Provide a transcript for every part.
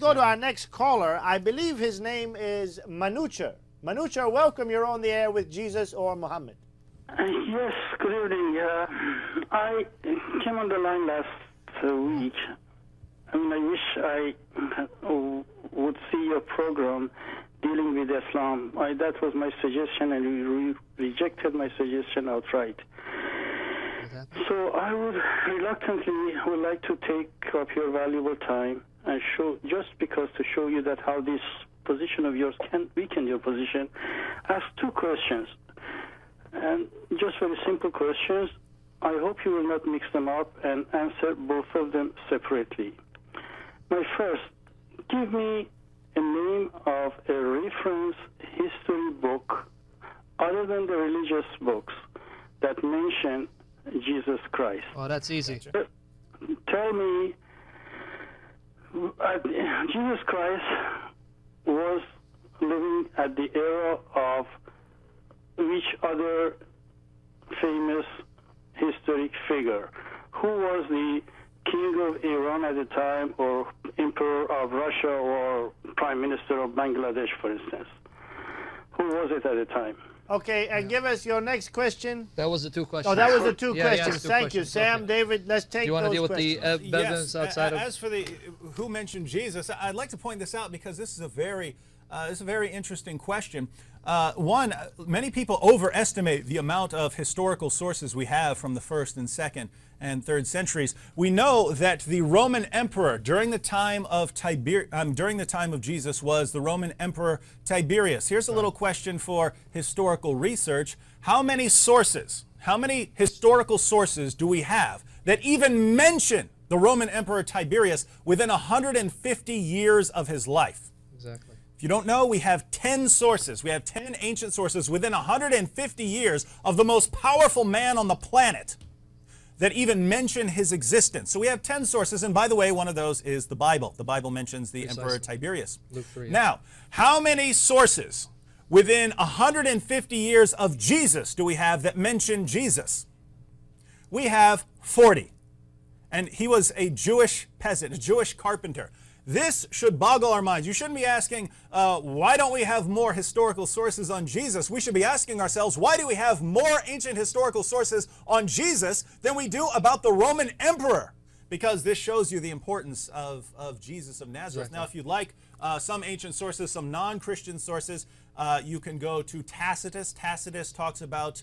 go to our next caller. I believe his name is Manucher. Manucher, welcome. You're on the air with Jesus or Muhammad. Yes, good evening. I came on the line last week. I wish I would see your program dealing with Islam. That was my suggestion, and you rejected my suggestion outright. So I would reluctantly like to take up your valuable time and just to show you that how this position of yours can weaken your position. Ask two questions, and just very simple questions. I hope you will not mix them up and answer both of them separately. My first, give me a name of a reference history book other than the religious books that mention Jesus Christ. Oh, that's easy. Tell me, Jesus Christ was living at the era of which other famous historic figure? Who was the king of Iran at the time, or emperor of Russia, or prime minister of Bangladesh, for instance? Who was it at the time? Okay, and give us your next question. That was the two questions. Oh, that was the two Yeah, questions. two Thank questions. you, Sam. Okay. David, let's take Do you want to those deal with the questions. evidence outside of... As for the who mentioned Jesus, I'd like to point this out because this is a very interesting question. One, many people overestimate the amount of historical sources we have from the 1st and 2nd and 3rd centuries. We know that the Roman emperor during the time of Jesus was the Roman Emperor Tiberius. Here's a little question for historical research. How many sources, how many historical sources do we have that even mention the Roman Emperor Tiberius within 150 years of his life? Exactly. If you don't know, we have 10 sources. We have 10 ancient sources within 150 years of the most powerful man on the planet that even mention his existence. So we have 10 sources, and by the way, one of those is the Bible. The Bible mentions the Emperor Tiberius. Luke 3. Now, how many sources within 150 years of Jesus do we have that mention Jesus? We have 40. And he was a Jewish peasant, a Jewish carpenter. This should boggle our minds. You shouldn't be asking, why don't we have more historical sources on Jesus? We should be asking ourselves, why do we have more ancient historical sources on Jesus than we do about the Roman emperor? Because this shows you the importance of Jesus of Nazareth. Exactly. Now, if you'd like some ancient sources, some non-Christian sources, you can go to Tacitus. Tacitus talks about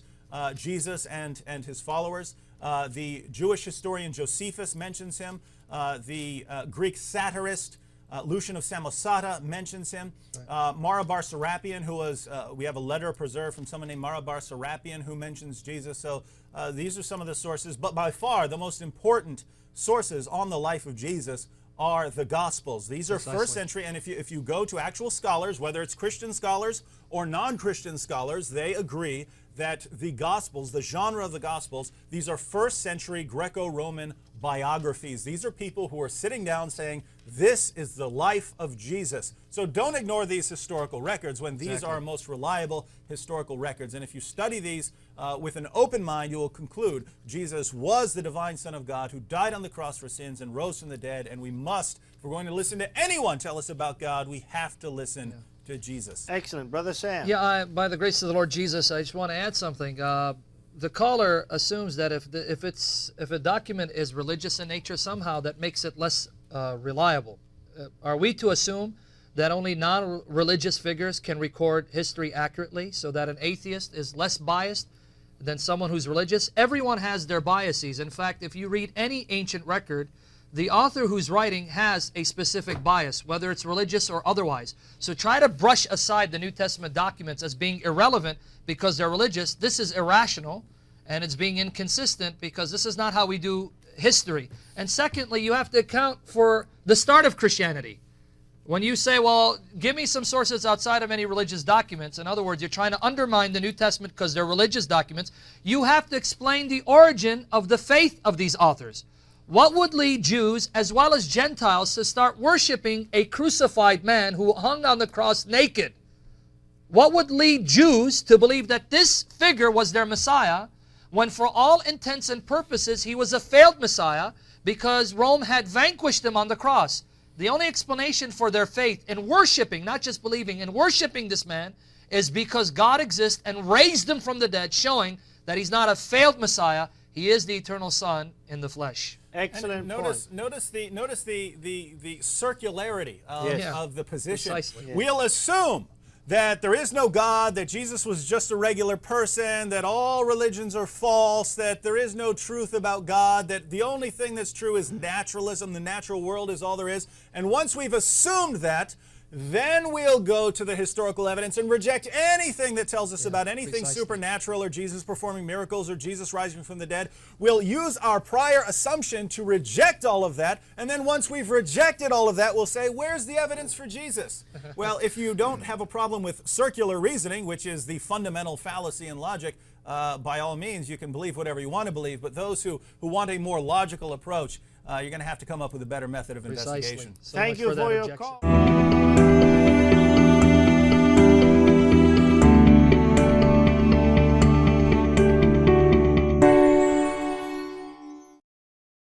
Jesus and his followers. The Jewish historian Josephus mentions him. The Greek satirist Lucian of Samosata mentions him. Marabar Serapion, who was, we have a letter preserved from someone named Marabar Serapion who mentions Jesus. So these are some of the sources. But by far, the most important sources on the life of Jesus are the Gospels. These are first century, and if you go to actual scholars, whether it's Christian scholars or non-Christian scholars, they agree that the Gospels, the genre of the Gospels, these are first century Greco-Roman biographies. These are people who are sitting down saying, this is the life of Jesus. So don't ignore these historical records when these are our most reliable historical records. And if you study these with an open mind, you will conclude Jesus was the divine Son of God who died on the cross for sins and rose from the dead. And we must, if we're going to listen to anyone tell us about God, we have to listen to Jesus. Excellent. Brother Sam. Yeah, by the grace of the Lord Jesus, I just want to add something. The caller assumes that if a document is religious in nature, somehow that makes it less reliable. Are we to assume that only non-religious figures can record history accurately, so that an atheist is less biased than someone who's religious? Everyone has their biases. In fact, if you read any ancient record, the author who's writing has a specific bias, whether it's religious or otherwise. So try to brush aside the New Testament documents as being irrelevant because they're religious. This is irrational, and it's being inconsistent because this is not how we do history. And secondly, you have to account for the start of Christianity. When you say, well, give me some sources outside of any religious documents, in other words, you're trying to undermine the New Testament because they're religious documents, you have to explain the origin of the faith of these authors. What would lead Jews as well as Gentiles to start worshiping a crucified man who hung on the cross naked? What would lead Jews to believe that this figure was their Messiah when for all intents and purposes he was a failed Messiah because Rome had vanquished him on the cross? The only explanation for their faith in worshiping, not just believing, in worshiping this man is because God exists and raised him from the dead, showing that he's not a failed Messiah. He is the eternal Son in the flesh. Excellent point. Notice the circularity of the position. Precisely. We'll assume that there is no God, that Jesus was just a regular person, that all religions are false, that there is no truth about God, that the only thing that's true is naturalism, the natural world is all there is. And once we've assumed that, then we'll go to the historical evidence and reject anything that tells us about anything supernatural, or Jesus performing miracles, or Jesus rising from the dead. We'll use our prior assumption to reject all of that, and then once we've rejected all of that, we'll say, where's the evidence for Jesus? Well, if you don't have a problem with circular reasoning, which is the fundamental fallacy in logic, by all means, you can believe whatever you want to believe, but those who want a more logical approach, you're going to have to come up with a better method of investigation. So Thank much you that for your objection. call.